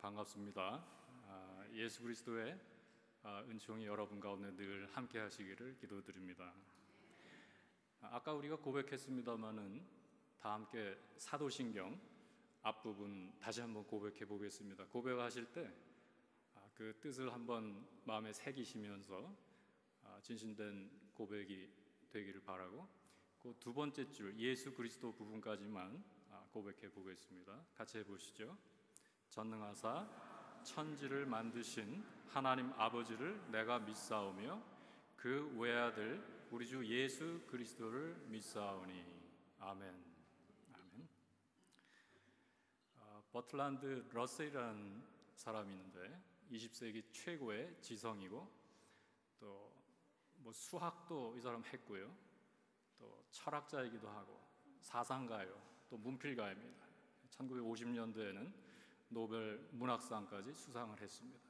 반갑습니다. 예수 그리스도의 은총이 여러분 가운데 늘 함께 하시기를 기도드립니다. 아까 우리가 고백했습니다마는 다 함께 사도신경 앞부분 다시 한번 고백해 보겠습니다. 고백하실 때 그 뜻을 한번 마음에 새기시면서 진실된 고백이 되기를 바라고, 그 두 번째 줄 예수 그리스도 부분까지만 고백해 보겠습니다. 같이 해보시죠. 전능하사 천지를 만드신 하나님 아버지를 내가 믿사오며 그 외아들 우리 주 예수 그리스도를 믿사오니. 아멘. 아멘. 버틀란드 러셀이라는 사람이 있는데 20세기 최고의 지성이고, 또 뭐 수학도 이 사람 했고요, 또 철학자이기도 하고 사상가요, 또 문필가입니다. 1950년도에는 노벨 문학상까지 수상을 했습니다.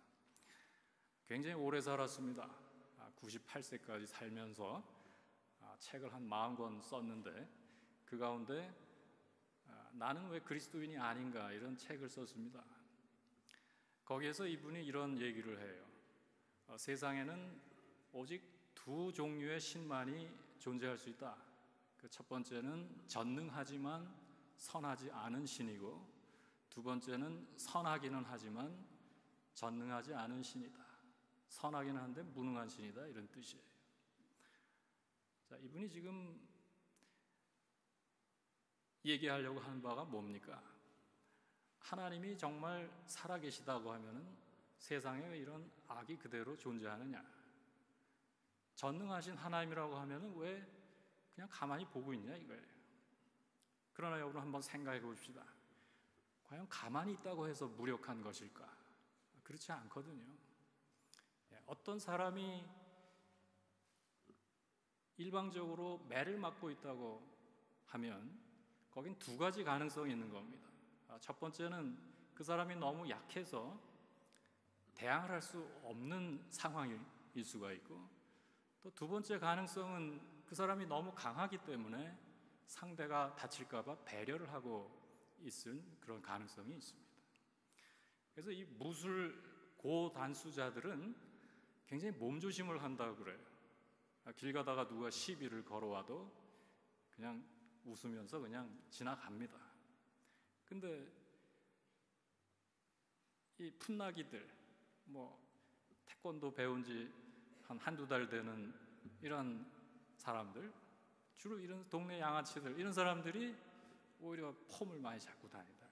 굉장히 오래 살았습니다. 98세까지 살면서 책을 한 40권 썼는데, 그 가운데 나는 왜 그리스도인이 아닌가 이런 책을 썼습니다. 거기에서 이분이 이런 얘기를 해요. 세상에는 오직 두 종류의 신만이 존재할 수 있다. 그 첫 번째는 전능하지만 선하지 않은 신이고, 두 번째는 선하기는 하지만 전능하지 않은 신이다. 선하기는 한데 무능한 신이다, 이런 뜻이에요. 자, 이분이 지금 얘기하려고 하는 바가 뭡니까? 하나님이 정말 살아계시다고 하면은 세상에 이런 악이 그대로 존재하느냐? 전능하신 하나님이라고 하면은 왜 그냥 가만히 보고 있냐 이거예요. 그러나 여러분 한번 생각해 봅시다. 과연 가만히 있다고 해서 무력한 것일까? 그렇지 않거든요. 어떤 사람이 일방적으로 매를 맞고 있다고 하면 거긴 두 가지 가능성이 있는 겁니다. 첫 번째는 그 사람이 너무 약해서 대항을 할 수 없는 상황일 수가 있고, 또 두 번째 가능성은 그 사람이 너무 강하기 때문에 상대가 다칠까 봐 배려를 하고 있을 그런 가능성이 있습니다. 그래서 이 무술 고단수자들은 굉장히 몸조심을 한다고 그래요. 길 가다가 누가 시비를 걸어와도 그냥 웃으면서 그냥 지나갑니다. 근데 이 풋나기들, 뭐 태권도 배운 지 한두 달 되는 이런 사람들, 주로 이런 동네 양아치들, 이런 사람들이 오히려 폼을 많이 잡고 다니다.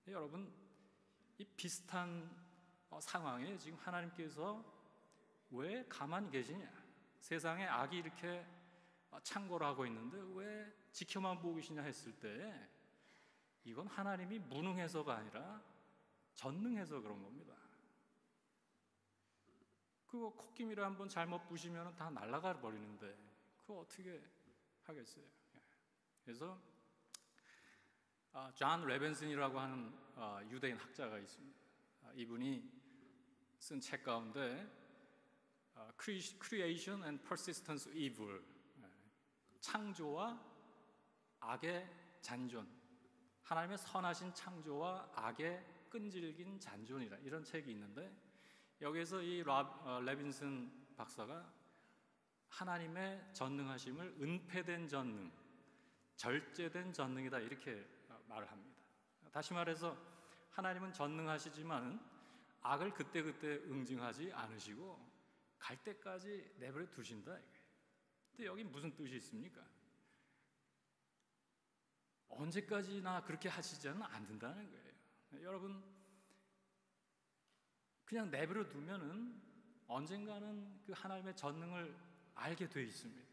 여러분, 이 비슷한 상황에 지금 하나님께서 왜 가만히 계시냐? 세상에 악이 이렇게 창궐을 하고 있는데 왜 지켜만 보고 계시냐 했을 때, 이건 하나님이 무능해서가 아니라 전능해서 그런 겁니다. 그거 콧김이를 한번 잘못 부시면 다 날아가 버리는데 그거 어떻게 하겠어요? 그래서 존 레벤슨이라고 하는 유대인 학자가 있습니다. 이분이 쓴 책 가운데 Creation and Persistence of Evil, 창조와 악의 잔존, 하나님의 선하신 창조와 악의 끈질긴 잔존이라, 이런 책이 있는데, 여기에서 이 레빈슨 박사가 하나님의 전능하심을 은폐된 전능, 절제된 전능이다, 이렇게 말을 합니다. 다시 말해서 하나님은 전능하시지만 악을 그때그때 응징하지 않으시고 갈 때까지 내버려 두신다 이거예요. 근데 여기 무슨 뜻이 있습니까? 언제까지나 그렇게 하시지는 않는다는 거예요. 여러분, 그냥 내버려 두면은 언젠가는 그 하나님의 전능을 알게 돼 있습니다.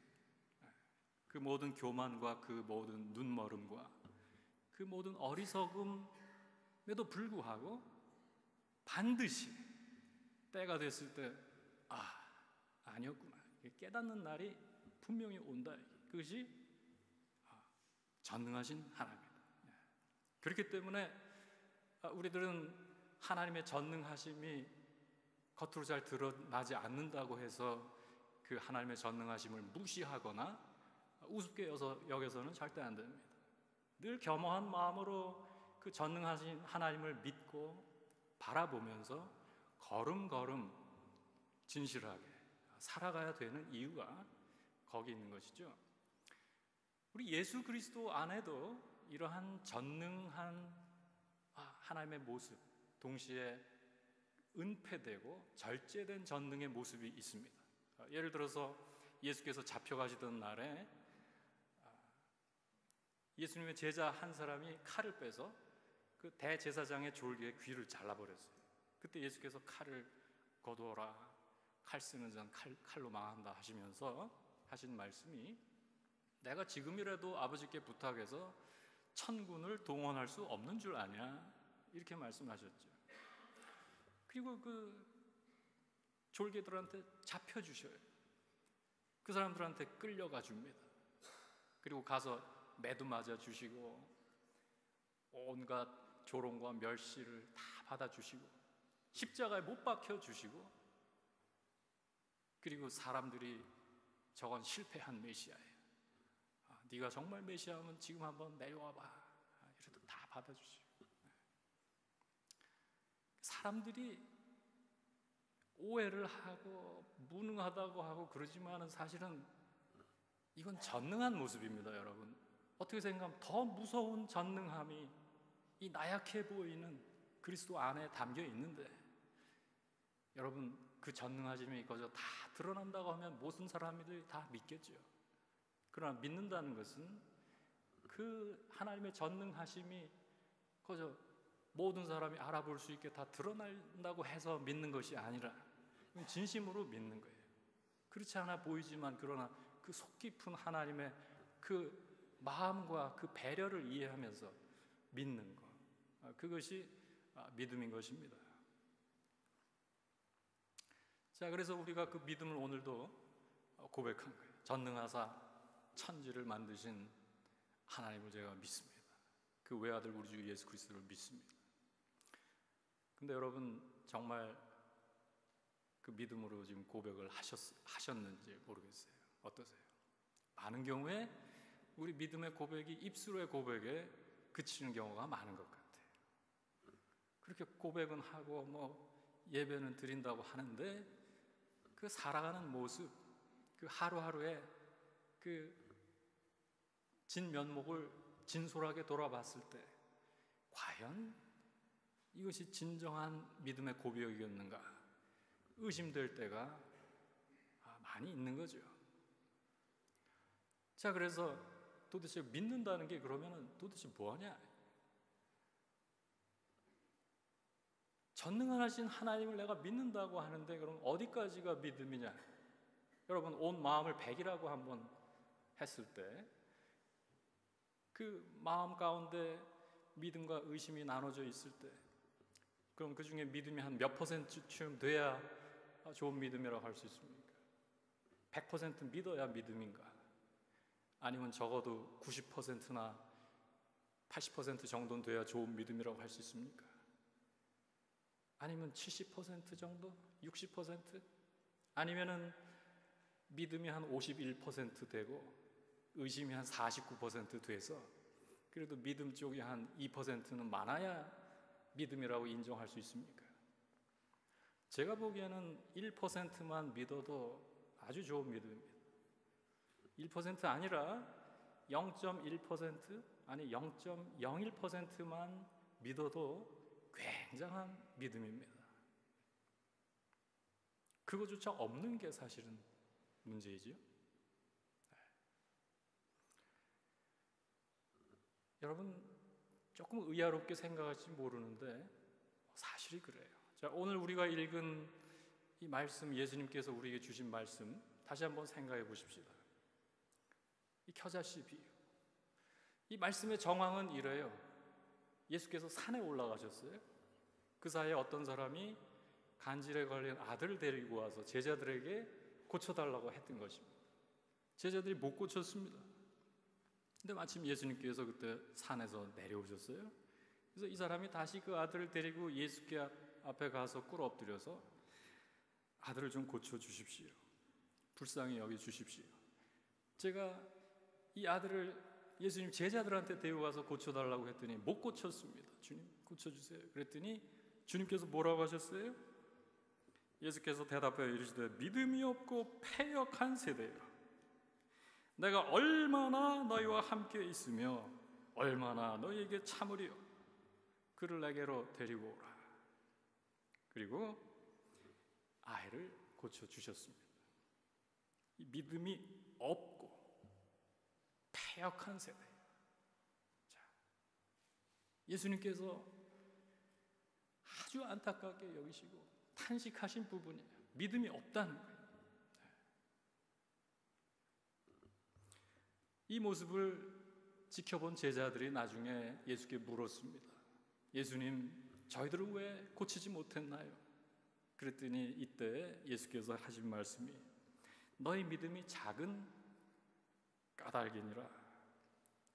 그 모든 교만과 그 모든 눈멀음과 그 모든 어리석음에도 불구하고 반드시 때가 됐을 때 아니었구나, 깨닫는 날이 분명히 온다. 그것이 전능하신 하나님이다. 그렇기 때문에 우리들은 하나님의 전능하심이 겉으로 잘 드러나지 않는다고 해서 그 하나님의 전능하심을 무시하거나 우습게 여겨서는 절대 안 됩니다. 늘 겸허한 마음으로 그 전능하신 하나님을 믿고 바라보면서 걸음걸음 진실하게 살아가야 되는 이유가 거기 있는 것이죠. 우리 예수 그리스도 안에도 이러한 전능한 하나님의 모습, 동시에 은폐되고 절제된 전능의 모습이 있습니다. 예를 들어서 예수께서 잡혀가시던 날에 예수님의 제자 한 사람이 칼을 빼서 그 대제사장의 졸개의 귀를 잘라버렸어요. 그때 예수께서 칼을 거두어라, 칼 쓰는 자는 칼로 망한다 하시면서 하신 말씀이, 내가 지금이라도 아버지께 부탁해서 천군을 동원할 수 없는 줄 아냐, 이렇게 말씀하셨죠. 그리고 그 졸개들한테 잡혀주셔요. 그 사람들한테 끌려가 줍니다. 그리고 가서 매도 맞아 주시고 온갖 조롱과 멸시를 다 받아주시고 십자가에 못 박혀 주시고, 그리고 사람들이 저건 실패한 메시아예요, 네가 정말 메시아면 지금 한번 내려와봐, 이래도 다 받아주시고, 사람들이 오해를 하고 무능하다고 하고 그러지만은 사실은 이건 전능한 모습입니다. 여러분, 어떻게 생각하면 더 무서운 전능함이 이 나약해 보이는 그리스도 안에 담겨 있는데, 여러분, 그 전능하심이 거저 다 드러난다고 하면 모든 사람들이 다 믿겠죠. 그러나 믿는다는 것은 그 하나님의 전능하심이 거저 모든 사람이 알아볼 수 있게 다 드러난다고 해서 믿는 것이 아니라 진심으로 믿는 거예요. 그렇지 않아 보이지만 그러나 그 속 깊은 하나님의 그 마음과 그 배려를 이해하면서 믿는 것, 그것이 믿음인 것입니다. 자, 그래서 우리가 그 믿음을 오늘도 고백한 거예요. 전능하사 천지를 만드신 하나님을 제가 믿습니다. 그 외아들 우리 주 예수 그리스도를 믿습니다. 근데 여러분, 정말 그 믿음으로 지금 고백을 하셨는지 모르겠어요. 어떠세요? 많은 경우에 우리 믿음의 고백이 입술의 고백에 그치는 경우가 많은 것 같아요. 그렇게 고백은 하고 뭐 예배는 드린다고 하는데 그 살아가는 모습, 그 하루하루의 그 진면목을 진솔하게 돌아봤을 때 과연 이것이 진정한 믿음의 고백이었는가 의심될 때가 많이 있는 거죠. 자, 그래서 도대체 믿는다는 게 그러면은 도대체 뭐냐? 전능하신 하나님을 내가 믿는다고 하는데 그럼 어디까지가 믿음이냐? 여러분, 온 마음을 100이라고 한번 했을 때 그 마음 가운데 믿음과 의심이 나눠져 있을 때 그럼 그 중에 믿음이 한 몇 %쯤 돼야 좋은 믿음이라고 할 수 있습니까? 100% 믿어야 믿음인가? 아니면 적어도 90%나 80% 정도는 돼야 좋은 믿음이라고 할 수 있습니까? 아니면 70% 정도? 60%? 아니면은 믿음이 한 51% 되고 의심이 한 49% 돼서 그래도 믿음 쪽이 한 2%는 많아야 믿음이라고 인정할 수 있습니까? 제가 보기에는 1%만 믿어도 아주 좋은 믿음입니다. 1% 아니라 0.1% 아니 0.01%만 믿어도 굉장한 믿음입니다. 그거조차 없는 게 사실은 문제이지요. 여러분, 조금 의아롭게 생각할지 모르는데 사실이 그래요. 자, 오늘 우리가 읽은 이 말씀, 예수님께서 우리에게 주신 말씀 다시 한번 생각해 보십시오. 이 겨자씨 비유, 이 말씀의 정황은 이래요. 예수께서 산에 올라가셨어요. 그 사이에 어떤 사람이 간질에 걸린 아들을 데리고 와서 제자들에게 고쳐달라고 했던 것입니다. 제자들이 못 고쳤습니다. 근데 마침 예수님께서 그때 산에서 내려오셨어요. 그래서 이 사람이 다시 그 아들을 데리고 예수께 앞에 가서 꿇어 엎드려서 아들을 좀 고쳐주십시오. 불쌍히 여겨주십시오. 제가 이 아들을 예수님 제자들한테 데려가서 고쳐달라고 했더니 못 고쳤습니다. 주님 고쳐주세요. 그랬더니 주님께서 뭐라고 하셨어요? 예수께서 대답하여 이르시되 믿음이 없고 패역한 세대여, 내가 얼마나 너희와 함께 있으며 얼마나 너희에게 참으리요. 그를 내게로 데리고 오라. 그리고 아이를 고쳐주셨습니다. 이 믿음이 없고 패역한 세대. 자, 예수님께서 아주 안타깝게 여기시고 탄식하신 부분이에요. 믿음이 없다는 거예요. 이 모습을 지켜본 제자들이 나중에 예수께 물었습니다. 예수님, 저희들은 왜 고치지 못했나요? 그랬더니 이때 예수께서 하신 말씀이 너희 믿음이 작은 까닭이니라.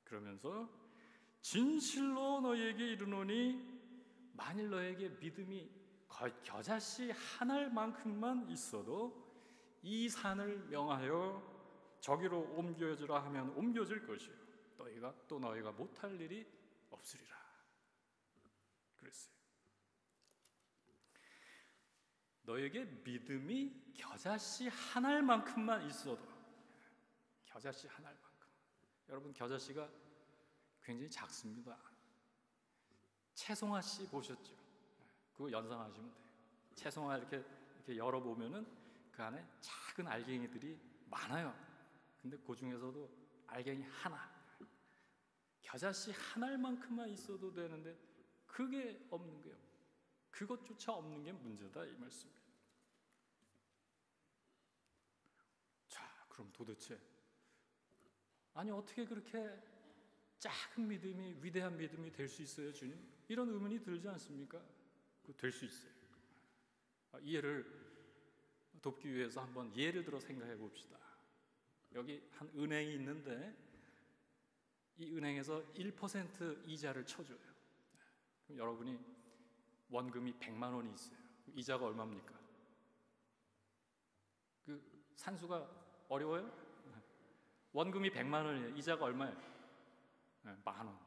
그러면서 진실로 너희에게 이르노니 만일 너희에게 믿음이 겨자씨 한 알만큼만 있어도 이 산을 명하여 저기로 옮겨지라 하면 옮겨질 것이요 너희가 못할 일이 없으리라. 그랬어요. 너에게 믿음이 겨자씨 한 알만큼만 있어도, 겨자씨 한 알만큼. 여러분, 겨자씨가 굉장히 작습니다. 채송화 씨 보셨죠? 그거 연상하시면 돼요. 채송화 이렇게 열어보면은 그 안에 작은 알갱이들이 많아요. 근데 그 중에서도 알갱이 하나, 겨자씨 한 알만큼만 있어도 되는데 그게 없는 거예요. 그것조차 없는 게 문제다, 이 말씀이에요. 자, 그럼 도대체 아니 어떻게 그렇게 작은 믿음이 위대한 믿음이 될 수 있어요, 주님? 이런 의문이 들지 않습니까? 될 수 있어요. 이해를 돕기 위해서 한번 예를 들어 생각해 봅시다. 여기 한 은행이 있는데 이 은행에서 1% 이자를 쳐줘요. 그럼 여러분이 원금이 100만 원이 있어요. 이자가 얼마입니까? 그 산수가 어려워요? 원금이 100만 원이에요. 이자가 얼마예요? 10,000원.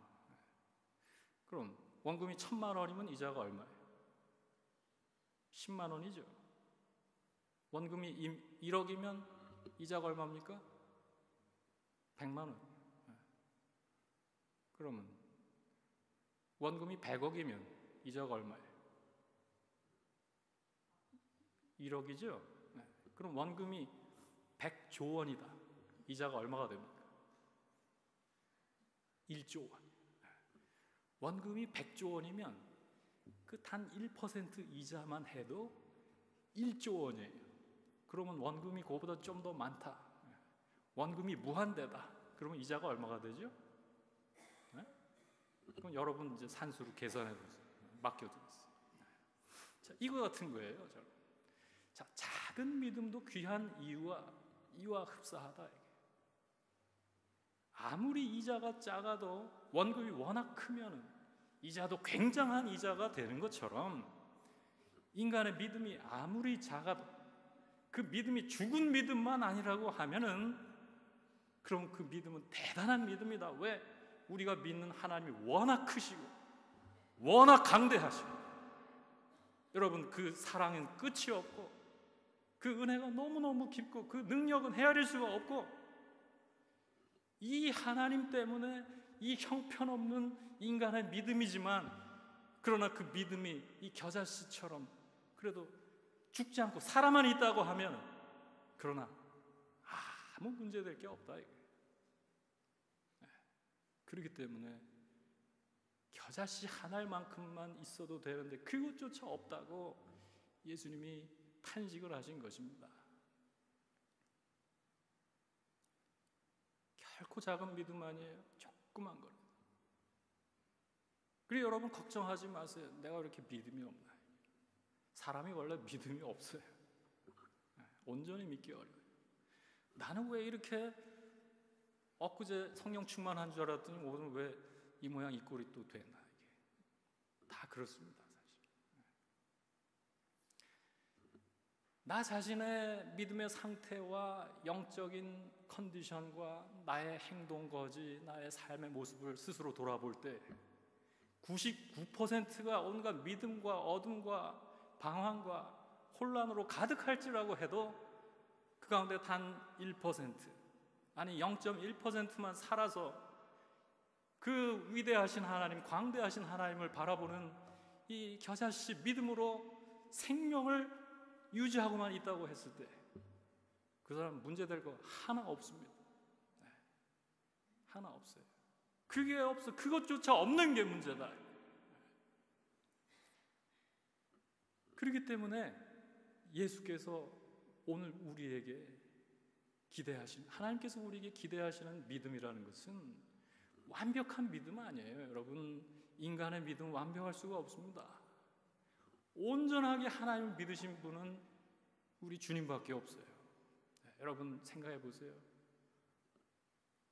그럼 원금이 1,000만 원이면 이자가 얼마예요? 10만 원이죠. 원금이 1억이면 이자가 얼마입니까? 100만 원. 그러면 원금이 100억이면 이자가 얼마예요? 1억이죠? 그럼 원금이 100조 원이다. 이자가 얼마가 됩니까? 1조 원. 원금이 100조 원이면 그 단 1% 이자만 해도 1조 원이에요. 그러면 원금이 그거보다 좀 더 많다. 원금이 무한대다. 그러면 이자가 얼마가 되죠? 네? 그럼 여러분 이제 산수로 계산해 보세요. 맡겨드렸어요. 자, 이거 같은 거예요, 여러분. 자, 작은 믿음도 귀한 이유와 흡사하다. 이게. 아무리 이자가 작아도 원금이 워낙 크면은 이자도 굉장한 이자가 되는 것처럼 인간의 믿음이 아무리 작아도 그 믿음이 죽은 믿음만 아니라고 하면은 그럼 그 믿음은 대단한 믿음이다. 왜? 우리가 믿는 하나님이 워낙 크시고 워낙 강대하시고 여러분 그 사랑은 끝이 없고 그 은혜가 너무너무 깊고 그 능력은 헤아릴 수가 없고 이 하나님 때문에 이 형편없는 인간의 믿음이지만 그러나 그 믿음이 이 겨자씨처럼 그래도 죽지 않고 살아만 있다고 하면 그러나 아무 문제될 게 없다 이게. 그렇기 때문에 겨자씨 한 알만큼만 있어도 되는데 그것조차 없다고 예수님이 탄식을 하신 것입니다. 결코 작은 믿음 아니에요. 조그만 거. 그리고 여러분 걱정하지 마세요. 내가 왜 이렇게 믿음이 없나? 사람이 원래 믿음이 없어요. 온전히 믿기 어려워요. 나는 왜 이렇게 엊그제 성령 충만한 줄 알았더니 오늘 왜 이 모양 이 꼴이 또 됐나? 이게 다 그렇습니다. 사실 나 자신의 믿음의 상태와 영적인 컨디션과 나의 행동 거지, 나의 삶의 모습을 스스로 돌아볼 때 99%가 온갖 믿음과 어둠과 방황과 혼란으로 가득할지라고 해도 그 가운데 단 1%, 아니 0.1%만 살아서 그 위대하신 하나님, 광대하신 하나님을 바라보는 이 겨자씨 믿음으로 생명을 유지하고만 있다고 했을 때 그 사람 문제될 거 하나 없습니다. 네. 하나 없어요. 그게 없어. 그것조차 없는 게 문제다. 그렇기 때문에 예수께서 오늘 우리에게 기대하신, 하나님께서 우리에게 기대하시는 믿음이라는 것은 완벽한 믿음 아니에요. 여러분, 인간의 믿음은 완벽할 수가 없습니다. 온전하게 하나님을 믿으신 분은 우리 주님밖에 없어요. 네, 여러분 생각해 보세요.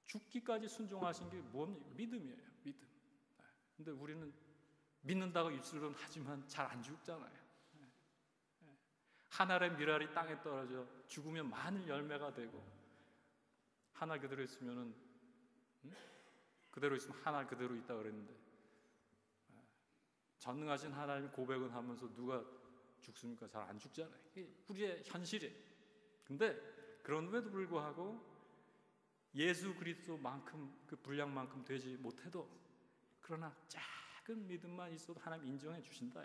죽기까지 순종하신 게 뭡니까? 믿음이에요. 믿음. 네, 근데 우리는 믿는다고 입술로는 하지만 잘 안 죽잖아요. 네, 네. 한 알의 밀알이 땅에 떨어져 죽으면 많은 열매가 되고, 한 알 그대로 있으면은 그대로 있으면 한 알 그대로 있다 그랬는데, 전능하신 하나님 고백은 하면서 누가 죽습니까? 잘 안 죽잖아요. 이게 우리의 현실이에요. 근데 그런데도 불구하고 예수 그리스도만큼, 그 분량만큼 되지 못해도 그러나 작은 믿음만 있어도 하나님 인정해 주신다.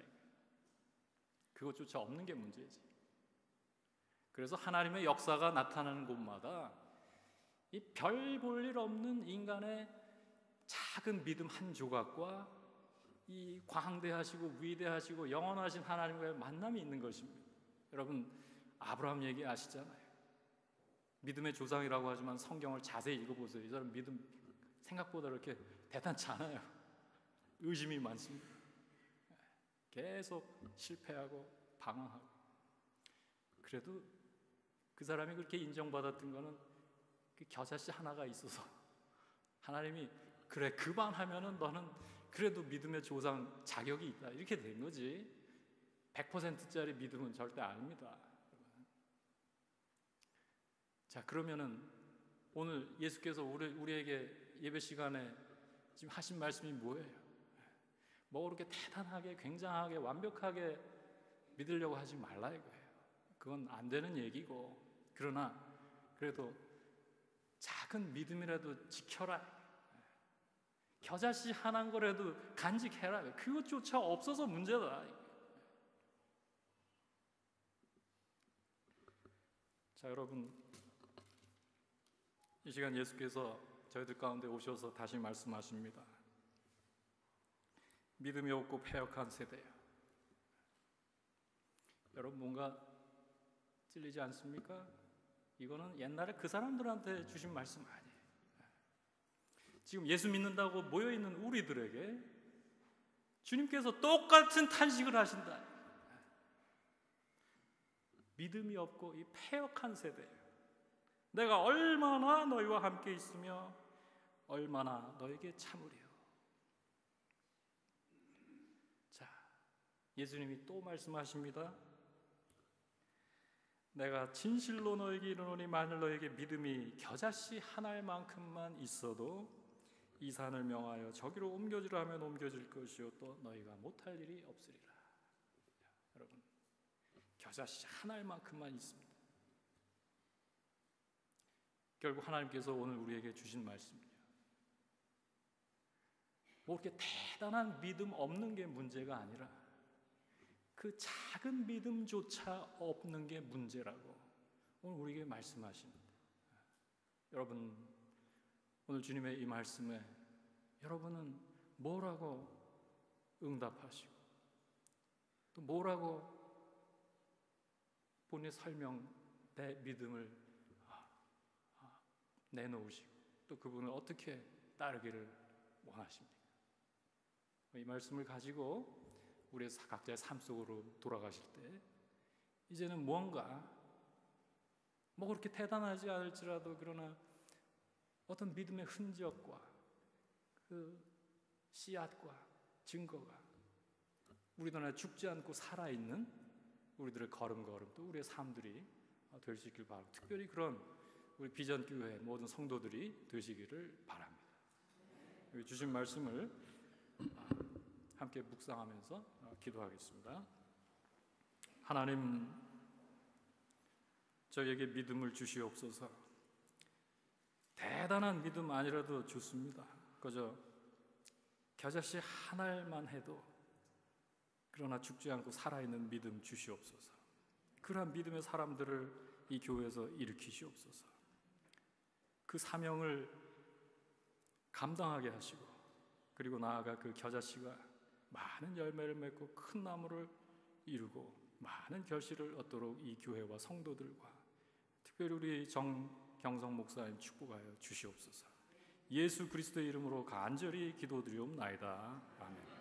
그것조차 없는 게 문제지. 그래서 하나님의 역사가 나타나는 곳마다 이 별 볼 일 없는 인간의 작은 믿음 한 조각과 이 광대하시고 위대하시고 영원하신 하나님과의 만남이 있는 것입니다. 여러분, 아브라함 얘기 아시잖아요. 믿음의 조상이라고 하지만 성경을 자세히 읽어보세요. 이 사람 믿음 생각보다 그렇게 대단치 않아요. 의심이 많습니다. 계속 실패하고 방황하고. 그래도 그 사람이 그렇게 인정받았던 거는 그 겨자씨 하나가 있어서 하나님이 그래 그만하면은 너는 그래도 믿음의 조상 자격이 있다 이렇게 된 거지. 100%짜리 믿음은 절대 아닙니다. 자, 그러면은 오늘 예수께서 우리에게 예배 시간에 지금 하신 말씀이 뭐예요? 뭐 그렇게 대단하게 굉장하게 완벽하게 믿으려고 하지 말라 이거예요. 그건 안 되는 얘기고, 그러나 그래도 작은 믿음이라도 지켜라. 겨자씨 하나인 거라도 간직해라. 그것조차 없어서 문제다. 자, 여러분, 이 시간 예수께서 저희들 가운데 오셔서 다시 말씀하십니다. 믿음이 없고 패역한 세대야. 여러분 뭔가 찔리지 않습니까? 이거는 옛날에 그 사람들한테 주신 말씀 아니에요. 지금 예수 믿는다고 모여있는 우리들에게 주님께서 똑같은 탄식을 하신다. 믿음이 없고 이 패역한 세대, 내가 얼마나 너희와 함께 있으며 얼마나 너에게 참으려. 자, 예수님이 또 말씀하십니다. 내가 진실로 너에게 이르노니 만일 너에게 믿음이 겨자씨 한 알만큼만 있어도 이 산을 명하여 저기로 옮겨지라 하면 옮겨질 것이요 또 너희가 못할 일이 없으리라. 여러분, 겨자씨 한 알만큼만 있습니다. 결국 하나님께서 오늘 우리에게 주신 말씀이에요. 뭐 이렇게 대단한 믿음 없는 게 문제가 아니라 그 작은 믿음조차 없는 게 문제라고 오늘 우리에게 말씀하십니다. 여러분, 오늘 주님의 이 말씀에 여러분은 뭐라고 응답하시고 또 뭐라고 본인의 설명, 내 믿음을 내놓으시고 또 그분을 어떻게 따르기를 원하십니까? 이 말씀을 가지고 우리의 각자의 삶 속으로 돌아가실 때 이제는 뭔가 뭐 그렇게 대단하지 않을지라도 그러나 어떤 믿음의 흔적과 그 씨앗과 증거가 우리들 안에 죽지 않고 살아있는 우리들의 걸음걸음 또 우리의 삶들이 될 수 있길 바랍니다. 특별히 그런 우리 비전교회 모든 성도들이 되시기를 바랍니다. 주신 말씀을 함께 묵상하면서 기도하겠습니다. 하나님, 저에게 믿음을 주시옵소서. 대단한 믿음 아니라도 좋습니다. 그저 겨자씨 한 알만 해도 그러나 죽지 않고 살아있는 믿음 주시옵소서. 그러한 믿음의 사람들을 이 교회에서 일으키시옵소서. 그 사명을 감당하게 하시고, 그리고 나아가 그 겨자씨가 많은 열매를 맺고 큰 나무를 이루고 많은 결실을 얻도록 이 교회와 성도들과 특별히 우리 정경성 목사님 축복하여 주시옵소서. 예수 그리스도의 이름으로 간절히 기도드리옵나이다. 아멘.